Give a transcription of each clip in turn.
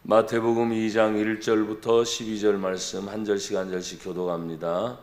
마태복음 2장 1절부터 12절 말씀 한 절씩 한 절씩 교독합니다.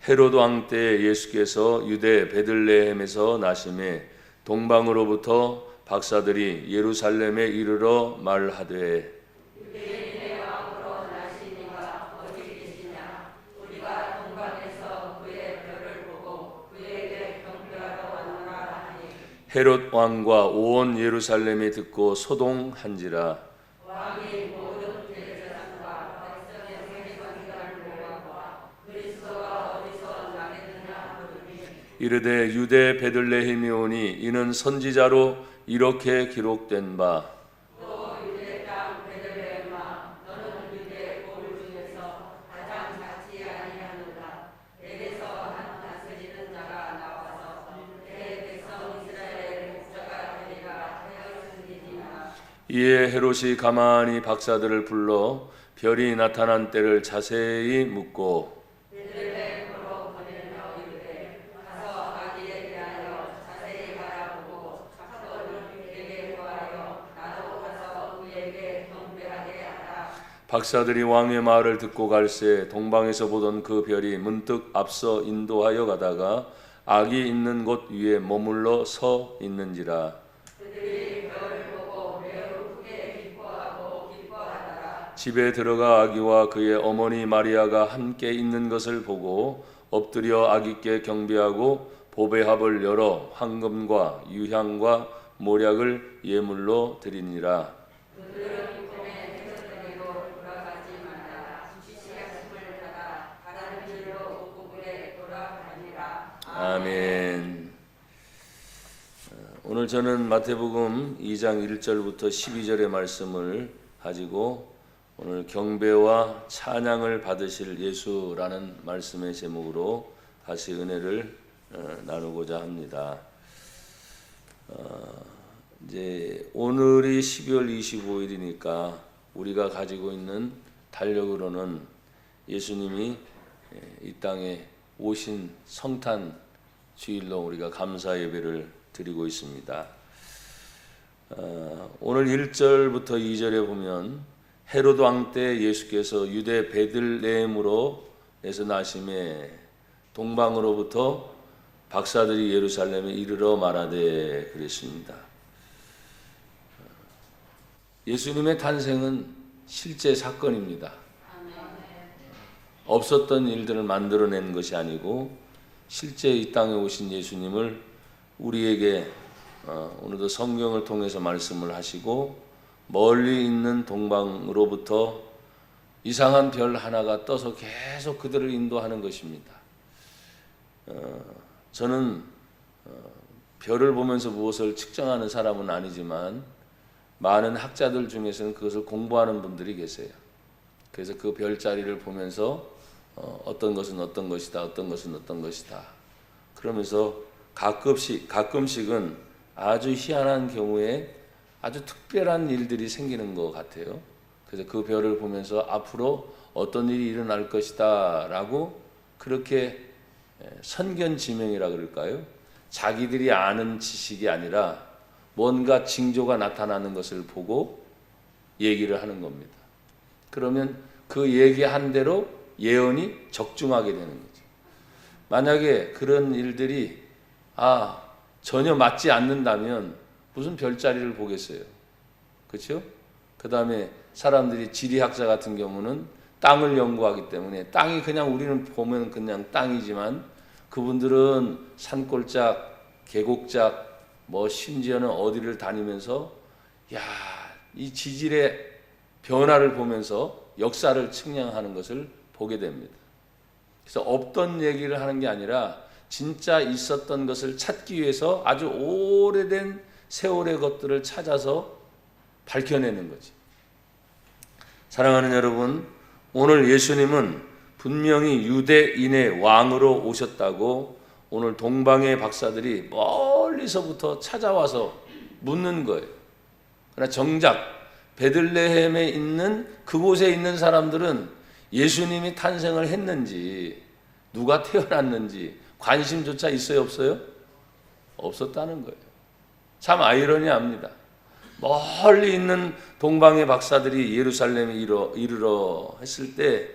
헤롯 왕 때 예수께서 유대 베들레헴에서 나심에 동방으로부터 박사들이 예루살렘에 이르러 말하되 유대인의 왕으로 나신 이가 어디 계시냐? 우리가 동방에서 그의 별을 보고 그에게 경배하러 왔노라 하니 헤롯 왕과 온 예루살렘이 듣고 소동한지라. 왕이 모든 대제사장과 백성의 세리관들을 모아보아 그리스도가 어디서 나겠느냐 물으니 이르되 유대 베들레헴이 오니 이는 선지자로 이렇게 기록된 바 또 유대 땅 베들레헴아 너는 유대 고을 중에서 가장 작지 아니하노라. 내게서 한 다스리는 자가 나와서 내 백성 이스라엘의 목자가 되리라 하였으니라. 이에 헤롯이 가만히 박사들을 불러 별이 나타난 때를 자세히 묻고 베들레헴으로 보내며 이르되 가서 아기에 대하여 자세히 바라보고 사건을 그에게 구하여 나도 가서 그에게 경배하게 하라. 박사들이 왕의 말을 듣고 갈새 동방에서 보던 그 별이 문득 앞서 인도하여 가다가 아기 있는 곳 위에 머물러 서 있는지라. 그들이 별을 보고 매우 크게 기뻐하고 기뻐하더라. 집에 들어가 아기와 그의 어머니 마리아가 함께 있는 것을 보고 엎드려 아기께 경배하고 보배합을 열어 황금과 유향과 모략을 예물로 드리니라. 그들은 꿈에 해석되기로 돌아가지 말라. 지시하심을 따라 다른 길로 북극에 돌아가니라. 아멘. 오늘 저는 마태복음 2장 1절부터 12절의 말씀을 가지고 오늘 경배와 찬양을 받으실 예수라는 말씀의 제목으로 다시 은혜를 나누고자 합니다. 이제 오늘이 12월 25일이니까 우리가 가지고 있는 달력으로는 예수님이 이 땅에 오신 성탄 주일로 우리가 감사 예배를 드리고 있습니다. 오늘 1절부터 2절에 보면 헤롯 왕 때 예수께서 유대 베들레헴으로 에서 나심에 동방으로부터 박사들이 예루살렘에 이르러 말하되 그랬습니다. 예수님의 탄생은 실제 사건입니다. 없었던 일들을 만들어낸 것이 아니고 실제 이 땅에 오신 예수님을 우리에게 오늘도 성경을 통해서 말씀을 하시고 멀리 있는 동방으로부터 이상한 별 하나가 떠서 계속 그들을 인도하는 것입니다. 저는 별을 보면서 무엇을 측정하는 사람은 아니지만 많은 학자들 중에서는 그것을 공부하는 분들이 계세요. 그래서 그 별자리를 보면서 어떤 것은 어떤 것이다, 어떤 것은 어떤 것이다. 그러면서 가끔씩은 아주 희한한 경우에 아주 특별한 일들이 생기는 것 같아요. 그래서 그 별을 보면서 앞으로 어떤 일이 일어날 것이다 라고 그렇게 선견지명이라 그럴까요? 자기들이 아는 지식이 아니라 뭔가 징조가 나타나는 것을 보고 얘기를 하는 겁니다. 그러면 그 얘기한 대로 예언이 적중하게 되는 거죠. 만약에 그런 일들이 전혀 맞지 않는다면 무슨 별자리를 보겠어요. 그렇죠? 그 다음에 사람들이 지리학자 같은 경우는 땅을 연구하기 때문에 땅이 그냥 우리는 보면 그냥 땅이지만 그분들은 산골짝, 계곡짝, 심지어는 어디를 다니면서 이 지질의 변화를 보면서 역사를 측량하는 것을 보게 됩니다. 그래서 없던 얘기를 하는 게 아니라 진짜 있었던 것을 찾기 위해서 아주 오래된 세월의 것들을 찾아서 밝혀내는 거지. 사랑하는 여러분, 오늘 예수님은 분명히 유대인의 왕으로 오셨다고 오늘 동방의 박사들이 멀리서부터 찾아와서 묻는 거예요. 그러나 정작 베들레헴에 있는 그곳에 있는 사람들은 예수님이 탄생을 했는지 누가 태어났는지 관심조차 있어요, 없어요? 없었다는 거예요. 참 아이러니합니다. 멀리 있는 동방의 박사들이 예루살렘에 이르러 했을 때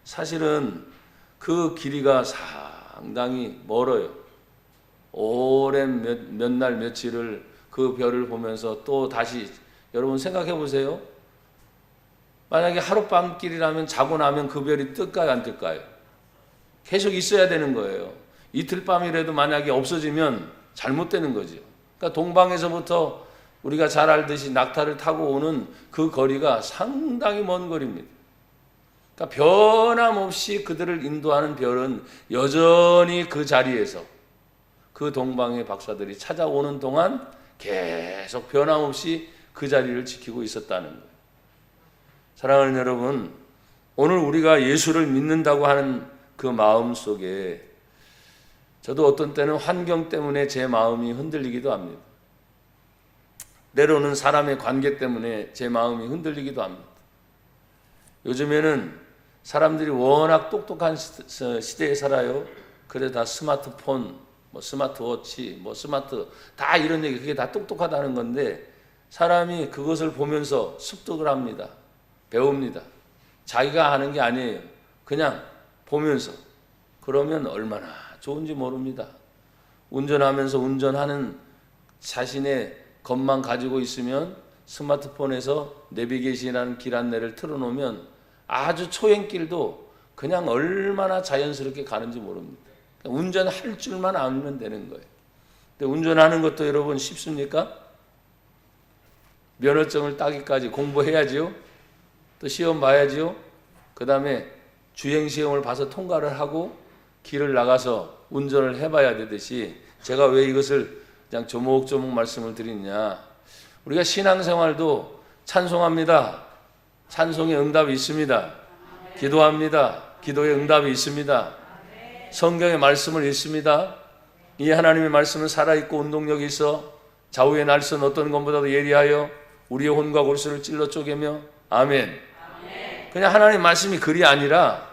사실은 그 길이가 상당히 멀어요. 오랜 몇 날 며칠을 그 별을 보면서 또 다시 여러분 생각해 보세요. 만약에 하룻밤 길이라면 자고 나면 그 별이 뜰까요, 안 뜰까요? 계속 있어야 되는 거예요. 이틀 밤이라도 만약에 없어지면 잘못되는 거죠. 그러니까 동방에서부터 우리가 잘 알듯이 낙타를 타고 오는 그 거리가 상당히 먼 거리입니다. 그러니까 변함없이 그들을 인도하는 별은 여전히 그 자리에서 그 동방의 박사들이 찾아오는 동안 계속 변함없이 그 자리를 지키고 있었다는 거예요. 사랑하는 여러분, 오늘 우리가 예수를 믿는다고 하는 그 마음 속에 저도 어떤 때는 환경 때문에 제 마음이 흔들리기도 합니다. 때로는 사람의 관계 때문에 제 마음이 흔들리기도 합니다. 요즘에는 사람들이 워낙 똑똑한 시대에 살아요. 그래 다 스마트폰, 뭐 스마트워치, 뭐 스마트 다 이런 얘기, 그게 다 똑똑하다는 건데 사람이 그것을 보면서 습득을 합니다. 배웁니다. 자기가 하는 게 아니에요. 그냥 보면서. 그러면 얼마나 좋은지 모릅니다. 운전하면서 운전하는 자신의 것만 가지고 있으면 스마트폰에서 내비게이션이라는 길 안내를 틀어놓으면 아주 초행길도 그냥 얼마나 자연스럽게 가는지 모릅니다. 운전할 줄만 알면 되는 거예요. 근데 운전하는 것도 여러분 쉽습니까? 면허증을 따기까지 공부해야지요. 또 시험 봐야지요. 그 다음에 주행시험을 봐서 통과를 하고 길을 나가서 운전을 해봐야 되듯이 제가 왜 이것을 그냥 조목조목 말씀을 드리냐. 우리가 신앙생활도 찬송합니다. 찬송의 응답이 있습니다. 기도합니다. 기도의 응답이 있습니다. 성경의 말씀을 읽습니다. 이 하나님의 말씀은 살아있고 운동력이 있어 좌우의 날선 어떤 것보다도 예리하여 우리의 혼과 골수를 찔러 쪼개며 아멘. 그냥 하나님의 말씀이 글이 아니라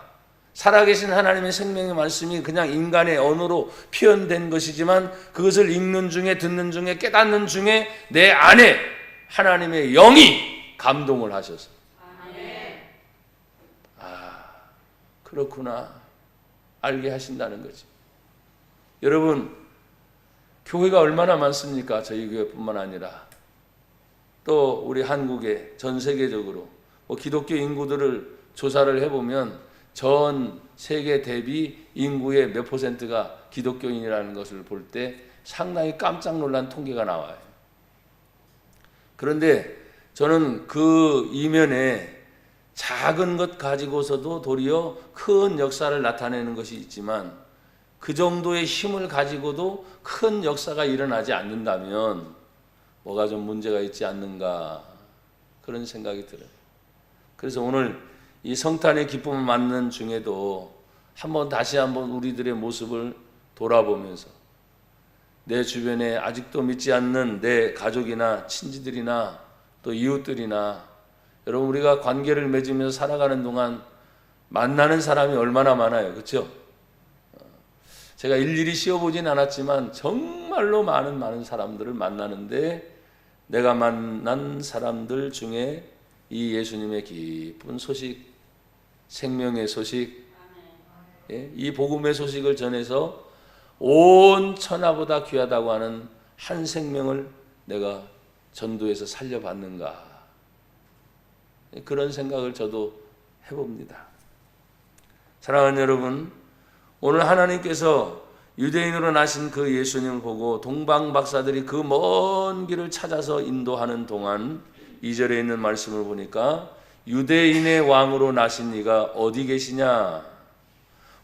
살아계신 하나님의 생명의 말씀이 그냥 인간의 언어로 표현된 것이지만 그것을 읽는 중에 듣는 중에 깨닫는 중에 내 안에 하나님의 영이 감동을 하셔서 그렇구나 알게 하신다는 거지. 여러분 교회가 얼마나 많습니까? 저희 교회뿐만 아니라 또 우리 한국에 전 세계적으로 기독교 인구들을 조사를 해보면 전 세계 대비 인구의 몇 %가 기독교인이라는 것을 볼 때 상당히 깜짝 놀란 통계가 나와요. 그런데 저는 그 이면에 작은 것 가지고서도 도리어 큰 역사를 나타내는 것이 있지만 그 정도의 힘을 가지고도 큰 역사가 일어나지 않는다면 뭐가 좀 문제가 있지 않는가 그런 생각이 들어요. 그래서 오늘 이 성탄의 기쁨을 맞는 중에도 다시 한번 우리들의 모습을 돌아보면서 내 주변에 아직도 믿지 않는 내 가족이나 친지들이나 또 이웃들이나 여러분 우리가 관계를 맺으면서 살아가는 동안 만나는 사람이 얼마나 많아요. 그렇죠? 제가 일일이 씌워보진 않았지만 정말로 많은 사람들을 만나는데 내가 만난 사람들 중에 이 예수님의 기쁜 소식, 생명의 소식, 이 복음의 소식을 전해서 온 천하보다 귀하다고 하는 한 생명을 내가 전도해서 살려봤는가 그런 생각을 저도 해봅니다. 사랑하는 여러분, 오늘 하나님께서 유대인으로 나신 그 예수님을 보고 동방 박사들이 그 먼 길을 찾아서 인도하는 동안 2절에 있는 말씀을 보니까 유대인의 왕으로 나신 이가 어디 계시냐?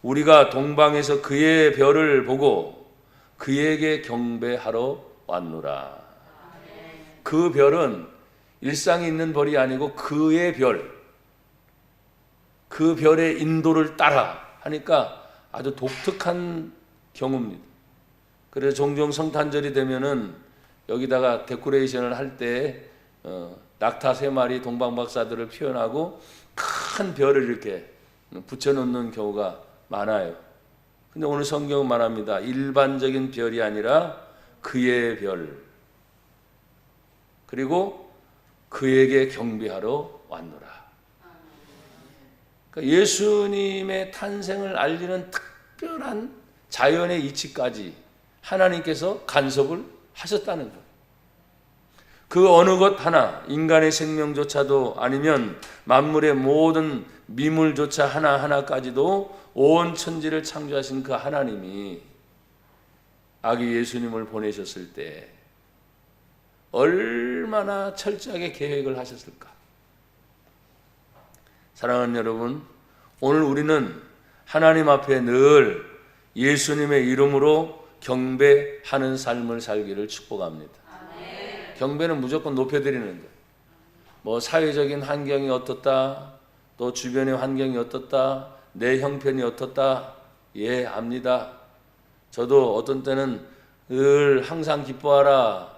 우리가 동방에서 그의 별을 보고 그에게 경배하러 왔노라. 그 별은 일상에 있는 별이 아니고 그의 별, 그 별의 인도를 따라 하니까 아주 독특한 경우입니다. 그래서 종종 성탄절이 되면은 여기다가 데코레이션을 할 때 낙타 3마리 동방박사들을 표현하고 큰 별을 이렇게 붙여놓는 경우가 많아요. 근데 오늘 성경은 말합니다. 일반적인 별이 아니라 그의 별. 그리고 그에게 경배하러 왔노라. 그러니까 예수님의 탄생을 알리는 특별한 자연의 이치까지 하나님께서 간섭을 하셨다는 것. 그 어느 것 하나, 인간의 생명조차도 아니면 만물의 모든 미물조차 하나하나까지도 온 천지를 창조하신 그 하나님이 아기 예수님을 보내셨을 때 얼마나 철저하게 계획을 하셨을까? 사랑하는 여러분, 오늘 우리는 하나님 앞에 늘 예수님의 이름으로 경배하는 삶을 살기를 축복합니다. 경배는 무조건 높여드리는 거예요. 뭐 사회적인 환경이 어떻다, 또 주변의 환경이 어떻다, 내 형편이 어떻다, 예, 압니다. 저도 어떤 때는 늘 항상 기뻐하라.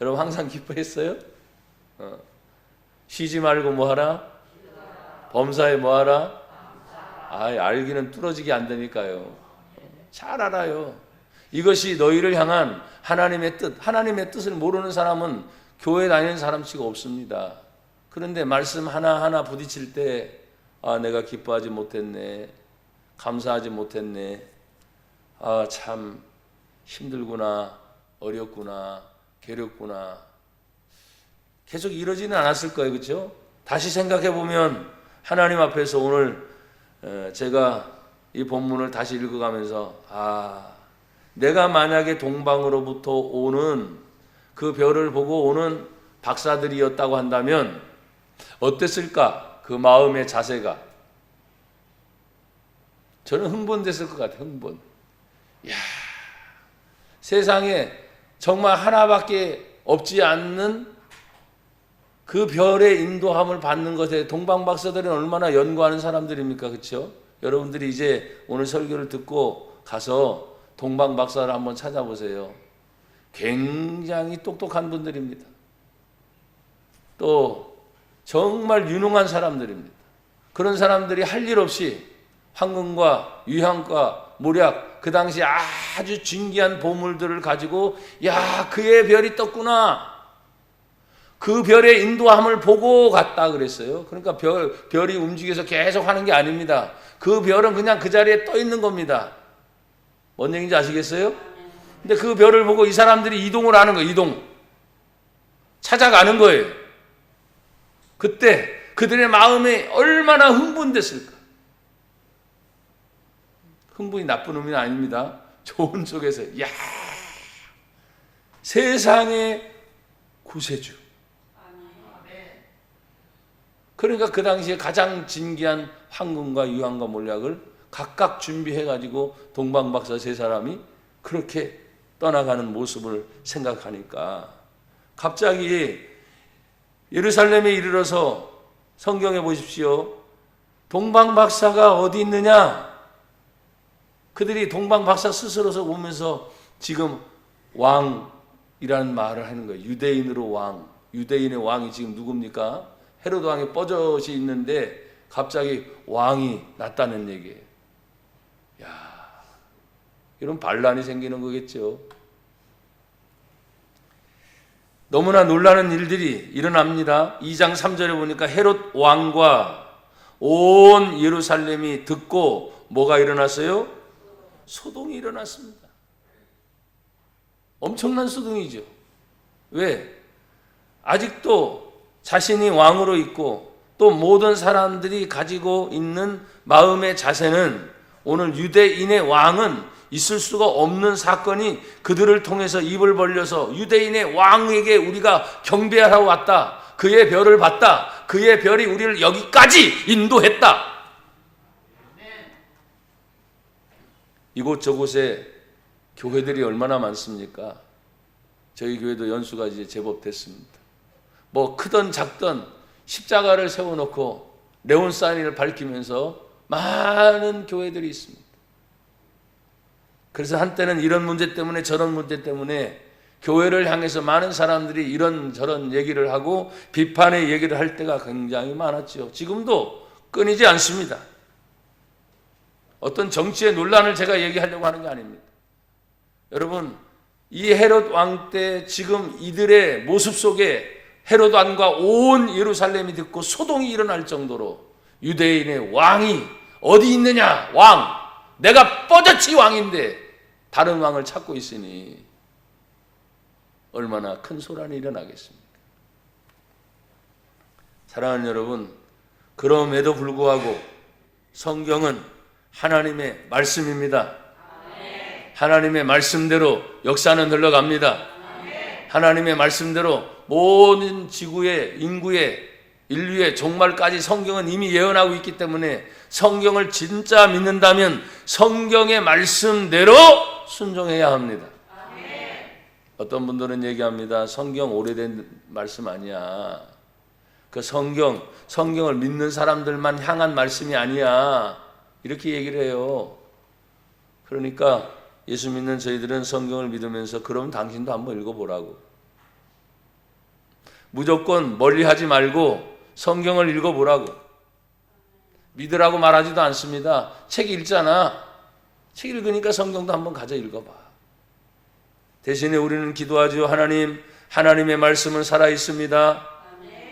여러분 항상 기뻐했어요? 쉬지 말고 뭐 하라? 범사에 뭐 하라? 알기는 뚫어지게 안 되니까요. 잘 알아요. 이것이 너희를 향한 하나님의 뜻, 하나님의 뜻을 모르는 사람은 교회 다니는 사람치고 없습니다. 그런데 말씀 하나하나 부딪힐 때 내가 기뻐하지 못했네, 감사하지 못했네, 참 힘들구나, 어렵구나, 괴롭구나. 계속 이러지는 않았을 거예요. 그렇죠? 다시 생각해 보면 하나님 앞에서 오늘 제가 이 본문을 다시 읽어가면서 내가 만약에 동방으로부터 오는 그 별을 보고 오는 박사들이었다고 한다면 어땠을까? 그 마음의 자세가. 저는 흥분됐을 것 같아요. 흥분. 이야, 세상에 정말 하나밖에 없지 않는 그 별의 인도함을 받는 것에 동방 박사들은 얼마나 연구하는 사람들입니까? 그렇죠? 여러분들이 이제 오늘 설교를 듣고 가서 동방 박사를 한번 찾아보세요. 굉장히 똑똑한 분들입니다. 또 정말 유능한 사람들입니다. 그런 사람들이 할 일 없이 황금과 유향과 모략, 그 당시 아주 진귀한 보물들을 가지고 그의 별이 떴구나, 그 별의 인도함을 보고 갔다 그랬어요. 그러니까 별이 움직여서 계속 하는 게 아닙니다. 그 별은 그냥 그 자리에 떠 있는 겁니다. 뭔 얘기인지 아시겠어요? 근데 그 별을 보고 이 사람들이 이동을 하는 거예요. 이동. 찾아가는 거예요. 그때 그들의 마음이 얼마나 흥분됐을까? 흥분이 나쁜 의미는 아닙니다. 좋은 속에서 세상의 구세주. 그러니까 그 당시에 가장 진귀한 황금과 유황과 몰약을 각각 준비해가지고 동방박사 세 사람이 그렇게 떠나가는 모습을 생각하니까 갑자기 예루살렘에 이르러서 성경에 보십시오. 동방박사가 어디 있느냐? 그들이 동방박사 스스로서 오면서 지금 왕이라는 말을 하는 거예요. 유대인으로 왕. 유대인의 왕이 지금 누굽니까? 헤로드 왕이 뻐젓이 있는데 갑자기 왕이 났다는 얘기예요. 이런 반란이 생기는 거겠죠. 너무나 놀라는 일들이 일어납니다. 2장 3절에 보니까 헤롯 왕과 온 예루살렘이 듣고 뭐가 일어났어요? 소동이 일어났습니다. 엄청난 소동이죠. 왜? 아직도 자신이 왕으로 있고 또 모든 사람들이 가지고 있는 마음의 자세는 오늘 유대인의 왕은 있을 수가 없는 사건이 그들을 통해서 입을 벌려서 유대인의 왕에게 우리가 경배하러 왔다. 그의 별을 봤다. 그의 별이 우리를 여기까지 인도했다. 이곳저곳에 교회들이 얼마나 많습니까? 저희 교회도 연수가 이제 제법 됐습니다. 뭐 크던 작던 십자가를 세워놓고 네온사인을 밝히면서 많은 교회들이 있습니다. 그래서 한때는 이런 문제 때문에 저런 문제 때문에 교회를 향해서 많은 사람들이 이런저런 얘기를 하고 비판의 얘기를 할 때가 굉장히 많았죠. 지금도 끊이지 않습니다. 어떤 정치의 논란을 제가 얘기하려고 하는 게 아닙니다. 여러분, 이 헤롯 왕 때 지금 이들의 모습 속에 헤롯 왕과 온 예루살렘이 듣고 소동이 일어날 정도로 유대인의 왕이 어디 있느냐, 왕, 내가 뻗어치 왕인데 다른 왕을 찾고 있으니 얼마나 큰 소란이 일어나겠습니까? 사랑하는 여러분, 그럼에도 불구하고 성경은 하나님의 말씀입니다. 하나님의 말씀대로 역사는 흘러갑니다. 하나님의 말씀대로 모든 지구의 인구의 인류의 종말까지 성경은 이미 예언하고 있기 때문에 성경을 진짜 믿는다면 성경의 말씀대로 순종해야 합니다. 어떤 분들은 얘기합니다. 성경 오래된 말씀 아니야. 그 성경을 믿는 사람들만 향한 말씀이 아니야. 이렇게 얘기를 해요. 그러니까 예수 믿는 저희들은 성경을 믿으면서 그럼 당신도 한번 읽어보라고. 무조건 멀리 하지 말고 성경을 읽어보라고. 믿으라고 말하지도 않습니다. 책 읽잖아. 책 읽으니까 성경도 한번 가져 읽어봐. 대신에 우리는 기도하죠. 하나님, 하나님의 말씀은 살아있습니다.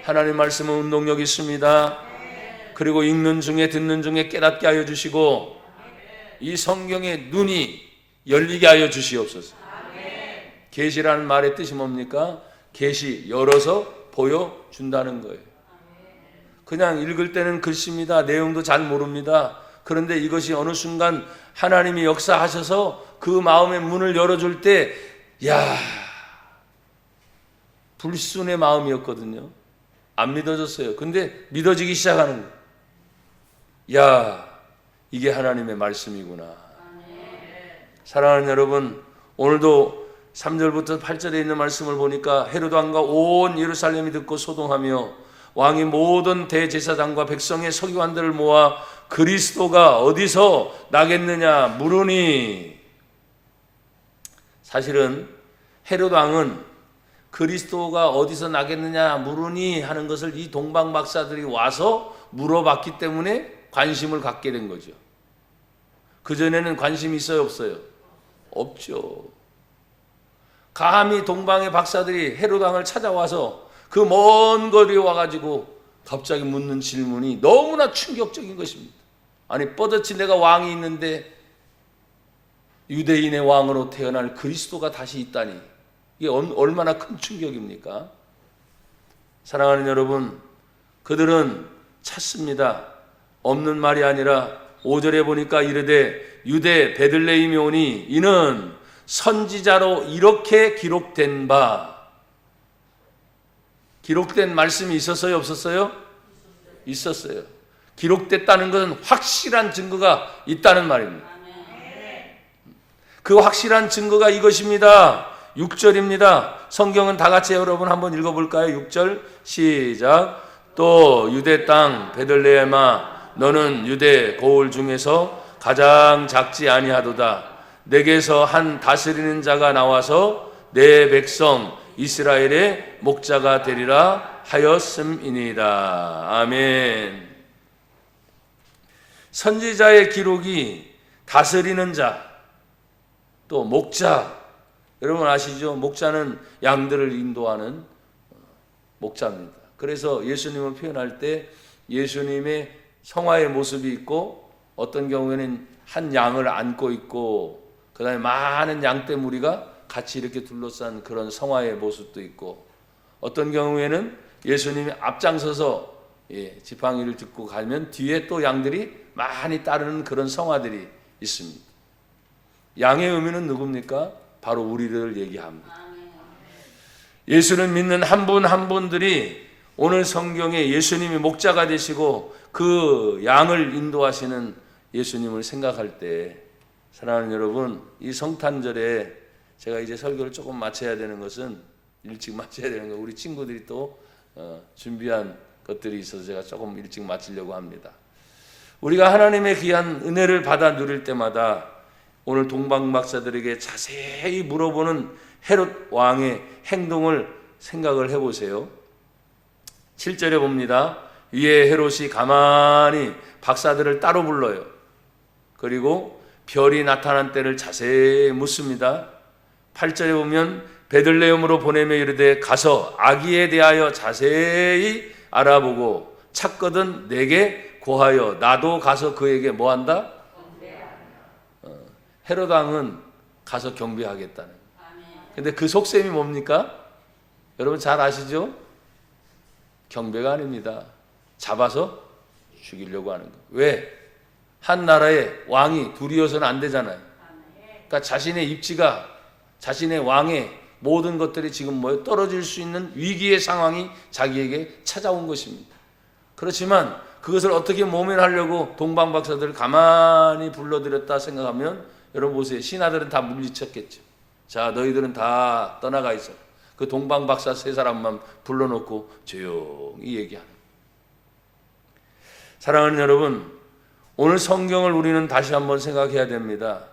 하나님의 말씀은 운동력 있습니다. 그리고 읽는 중에 듣는 중에 깨닫게 하여 주시고 이 성경의 눈이 열리게 하여 주시옵소서. 계시라는 말의 뜻이 뭡니까? 계시, 열어서 보여준다는 거예요. 그냥 읽을 때는 글씨입니다. 내용도 잘 모릅니다. 그런데 이것이 어느 순간 하나님이 역사하셔서 그 마음의 문을 열어줄 때, 야, 불순의 마음이었거든요. 안 믿어졌어요. 근데 믿어지기 시작하는 거예요. 야, 이게 하나님의 말씀이구나. 사랑하는 여러분, 오늘도 3절부터 8절에 있는 말씀을 보니까 헤롯 왕과 온 예루살렘이 듣고 소동하며 왕이 모든 대제사장과 백성의 서기관들을 모아 그리스도가 어디서 나겠느냐 물으니, 사실은 헤롯 왕은 그리스도가 어디서 나겠느냐 물으니 하는 것을 이 동방 박사들이 와서 물어봤기 때문에 관심을 갖게 된 거죠. 그전에는 관심이 있어요, 없어요? 없죠. 감히 동방의 박사들이 헤롯 왕을 찾아와서 그 먼 거리에 와가지고 갑자기 묻는 질문이 너무나 충격적인 것입니다. 아니, 뻗어치 내가 왕이 있는데 유대인의 왕으로 태어날 그리스도가 다시 있다니, 이게 얼마나 큰 충격입니까? 사랑하는 여러분, 그들은 찾습니다. 없는 말이 아니라 5절에 보니까 이르되 유대 베들레헴이 오니 이는 선지자로 이렇게 기록된 바. 기록된 말씀이 있었어요, 없었어요? 있었어요. 기록됐다는 것은 확실한 증거가 있다는 말입니다. 그 확실한 증거가 이것입니다. 6절입니다. 성경은 다 같이 여러분 한번 읽어볼까요? 6절 시작. 또 유대 땅 베들레헴아, 너는 유대 고을 중에서 가장 작지 아니하도다. 내게서 한 다스리는 자가 나와서 내 백성 이스라엘의 목자가 되리라 하였음이니이다. 아멘. 선지자의 기록이 다스리는 자, 또 목자, 여러분 아시죠? 목자는 양들을 인도하는 목자입니다. 그래서 예수님을 표현할 때 예수님의 성화의 모습이 있고, 어떤 경우에는 한 양을 안고 있고, 그 다음에 많은 양떼 무리가 같이 이렇게 둘러싼 그런 성화의 모습도 있고, 어떤 경우에는 예수님이 앞장서서 지팡이를 짚고 가면 뒤에 또 양들이 많이 따르는 그런 성화들이 있습니다. 양의 의미는 누굽니까? 바로 우리들을 얘기합니다. 예수를 믿는 한 분 한 분들이 오늘 성경에 예수님이 목자가 되시고 그 양을 인도하시는 예수님을 생각할 때, 사랑하는 여러분, 이 성탄절에 제가 이제 설교를 조금 마쳐야 되는 것은, 일찍 마쳐야 되는 거, 우리 친구들이 또 준비한 것들이 있어서 제가 조금 일찍 마치려고 합니다. 우리가 하나님의 귀한 은혜를 받아 누릴 때마다 오늘 동방 박사들에게 자세히 물어보는 헤롯 왕의 행동을 생각을 해보세요. 7절에 봅니다. 이에 헤롯이 가만히 박사들을 따로 불러요. 그리고 별이 나타난 때를 자세히 묻습니다. 8절에 보면 베들레헴으로 보내며 이르되 가서 아기에 대하여 자세히 알아보고 찾거든 내게 고하여 나도 가서 그에게 뭐한다? 헤롯 왕은 가서 경배하겠다는. 근데 그 속셈이 뭡니까? 여러분 잘 아시죠? 경배가 아닙니다. 잡아서 죽이려고 하는 거. 왜? 한 나라의 왕이 둘이어서는 안 되잖아요. 그러니까 자신의 입지가, 자신의 왕의 모든 것들이 지금 뭐예요? 떨어질 수 있는 위기의 상황이 자기에게 찾아온 것입니다. 그렇지만 그것을 어떻게 모면하려고 동방박사들을 가만히 불러들였다 생각하면 여러분 보세요. 신하들은 다 물리쳤겠죠. 자, 너희들은 다 떠나가 있어. 그 동방박사 세 사람만 불러놓고 조용히 얘기하는. 사랑하는 여러분, 오늘 성경을 우리는 다시 한번 생각해야 됩니다.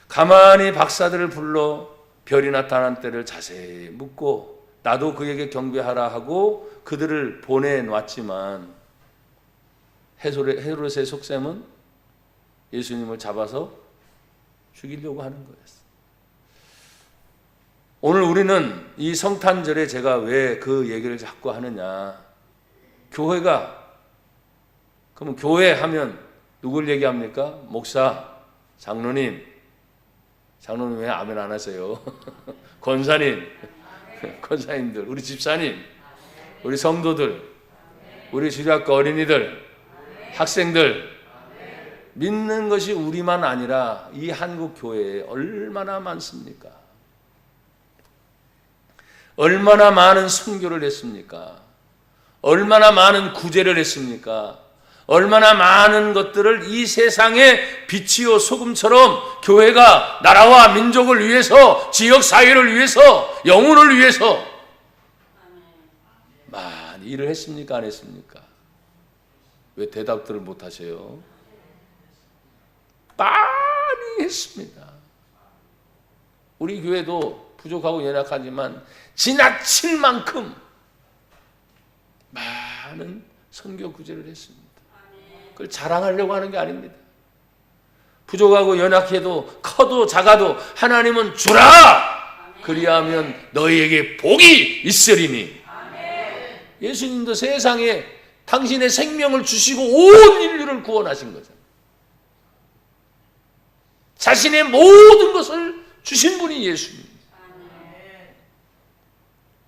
가만히 박사들을 불러 별이 나타난 때를 자세히 묻고 나도 그에게 경배하라 하고 그들을 보내놨지만 헤롯의 속셈은 예수님을 잡아서 죽이려고 하는 거였어요. 오늘 우리는 이 성탄절에 제가 왜 그 얘기를 자꾸 하느냐. 교회가, 그러면 교회 하면 누굴 얘기합니까? 목사, 장로님 왜 아멘 안 하세요? 권사님, 권사님들, 우리 집사님, 우리 성도들, 우리 주일학교 어린이들, 학생들, 믿는 것이 우리만 아니라 이 한국 교회에 얼마나 많습니까? 얼마나 많은 선교를 했습니까? 얼마나 많은 구제를 했습니까? 얼마나 많은 것들을 이 세상의 빛이요 소금처럼 교회가 나라와 민족을 위해서, 지역 사회를 위해서, 영혼을 위해서 많이 일을 했습니까? 안 했습니까? 왜 대답들을 못 하세요? 많이 했습니다. 우리 교회도 부족하고 연약하지만 지나칠 만큼 많은 선교 구제를 했습니다. 그걸 자랑하려고 하는 게 아닙니다. 부족하고 연약해도 커도 작아도 하나님은 주라! 그리하면 너희에게 복이 있으리니. 예수님도 세상에 당신의 생명을 주시고 온 인류를 구원하신 거잖아요. 자신의 모든 것을 주신 분이 예수님.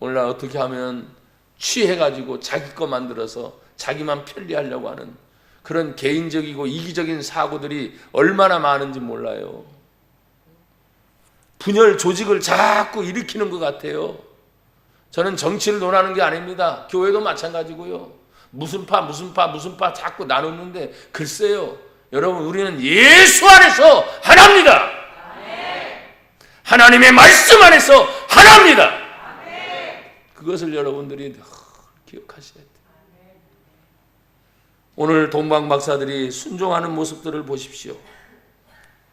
오늘날 어떻게 하면 취해가지고 자기 거 만들어서 자기만 편리하려고 하는 그런 개인적이고 이기적인 사고들이 얼마나 많은지 몰라요. 분열 조직을 자꾸 일으키는 것 같아요. 저는 정치를 논하는 게 아닙니다. 교회도 마찬가지고요. 무슨 파 자꾸 나누는데 글쎄요. 여러분 우리는 예수 안에서 하나입니다. 하나님의 말씀 안에서 하나입니다. 그것을 여러분들이 기억하셔야 돼요. 오늘 동방 박사들이 순종하는 모습들을 보십시오.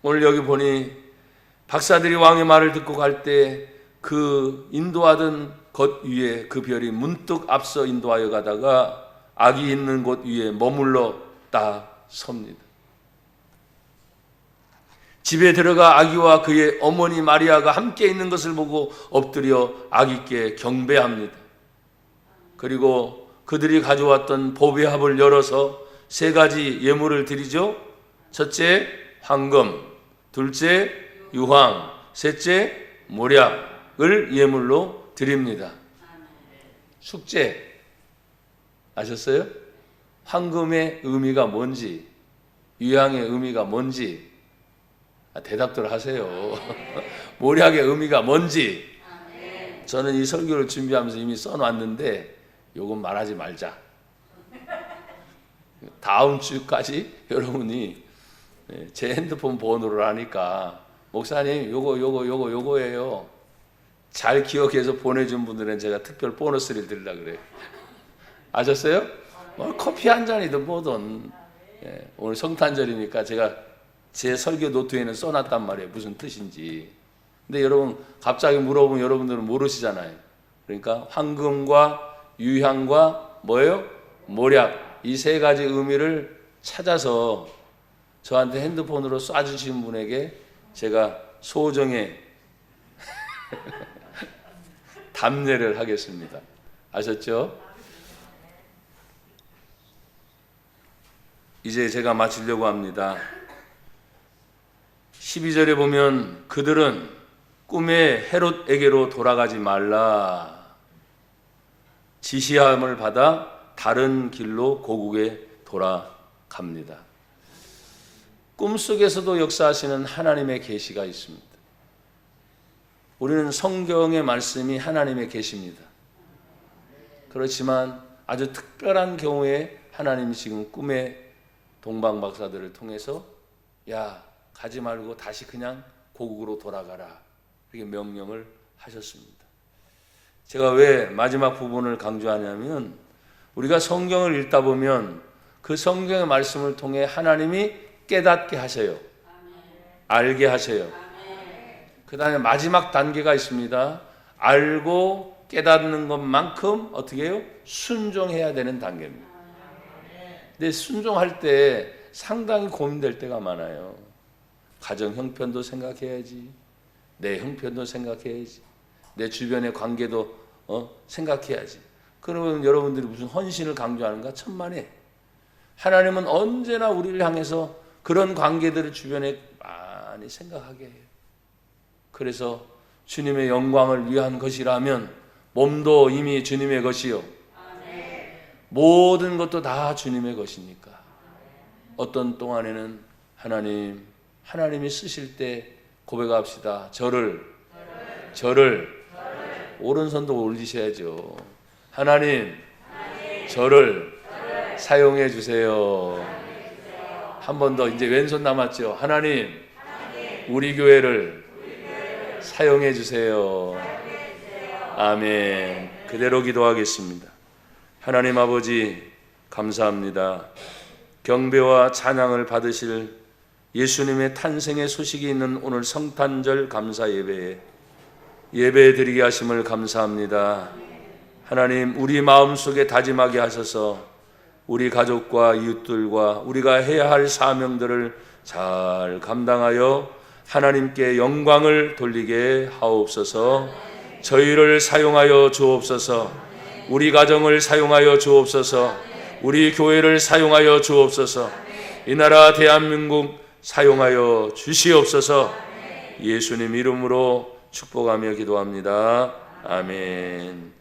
오늘 여기 보니 박사들이 왕의 말을 듣고 갈 때 그 인도하던 것 위에 그 별이 문득 앞서 인도하여 가다가 아기 있는 곳 위에 머물러 딱 섭니다. 집에 들어가 아기와 그의 어머니 마리아가 함께 있는 것을 보고 엎드려 아기께 경배합니다. 그리고 그들이 가져왔던 보배합을 열어서 세 가지 예물을 드리죠. 첫째 황금, 둘째 유황, 셋째 모략을 예물로 드립니다. 숙제 아셨어요? 황금의 의미가 뭔지, 유황의 의미가 뭔지 대답들 하세요. 모략의 의미가 뭔지. 저는 이 설교를 준비하면서 이미 써놨는데 요건 말하지 말자. 다음 주까지 여러분이 제 핸드폰 번호를 하니까 목사님 요거예요. 잘 기억해서 보내준 분들은 제가 특별 보너스를 드리려고 그래요. 아셨어요? 커피 한 잔이든 뭐든. 오늘 성탄절이니까 제가 제 설교 노트에는 써놨단 말이에요. 무슨 뜻인지. 근데 여러분 갑자기 물어보면 여러분들은 모르시잖아요. 그러니까 황금과 유향과 뭐예요? 모략. 이 세 가지 의미를 찾아서 저한테 핸드폰으로 쏴주신 분에게 제가 소정의 답례를 하겠습니다. 아셨죠? 이제 제가 마치려고 합니다. 12절에 보면 그들은 꿈에 헤롯에게로 돌아가지 말라 지시함을 받아 다른 길로 고국에 돌아갑니다. 꿈속에서도 역사하시는 하나님의 계시가 있습니다. 우리는 성경의 말씀이 하나님의 계시입니다. 그렇지만 아주 특별한 경우에 하나님이 지금 꿈에 동방 박사들을 통해서 야, 가지 말고 다시 그냥 고국으로 돌아가라 이렇게 명령을 하셨습니다. 제가 왜 마지막 부분을 강조하냐면 우리가 성경을 읽다 보면 그 성경의 말씀을 통해 하나님이 깨닫게 하세요. 알게 하세요. 그 다음에 마지막 단계가 있습니다. 알고 깨닫는 것만큼 어떻게 해요? 순종해야 되는 단계입니다. 근데 순종할 때 상당히 고민될 때가 많아요. 가정 형편도 생각해야지, 내 형편도 생각해야지, 내 주변의 관계도 생각해야지. 그러면 여러분들이 무슨 헌신을 강조하는가? 천만에. 하나님은 언제나 우리를 향해서 그런 관계들을 주변에 많이 생각하게 해요. 그래서 주님의 영광을 위한 것이라면 몸도 이미 주님의 것이요. 모든 것도 다 주님의 것이니까. 어떤 동안에는 하나님이 쓰실 때 고백합시다. 저를 오른손도 올리셔야죠. 하나님, 저를 사용해 주세요. 한 번 더 이제 왼손 남았죠. 하나님, 우리 교회를 사용해 주세요. 아멘. 그대로 기도하겠습니다. 하나님 아버지 감사합니다. 경배와 찬양을 받으실 예수님의 탄생의 소식이 있는 오늘 성탄절 감사 예배에 예배드리게 하심을 감사합니다. 하나님, 우리 마음속에 다짐하게 하셔서 우리 가족과 이웃들과 우리가 해야 할 사명들을 잘 감당하여 하나님께 영광을 돌리게 하옵소서. 저희를 사용하여 주옵소서. 우리 가정을 사용하여 주옵소서. 우리 교회를 사용하여 주옵소서. 이 나라 대한민국 사용하여 주시옵소서. 예수님 이름으로 축복하며 기도합니다. 아멘.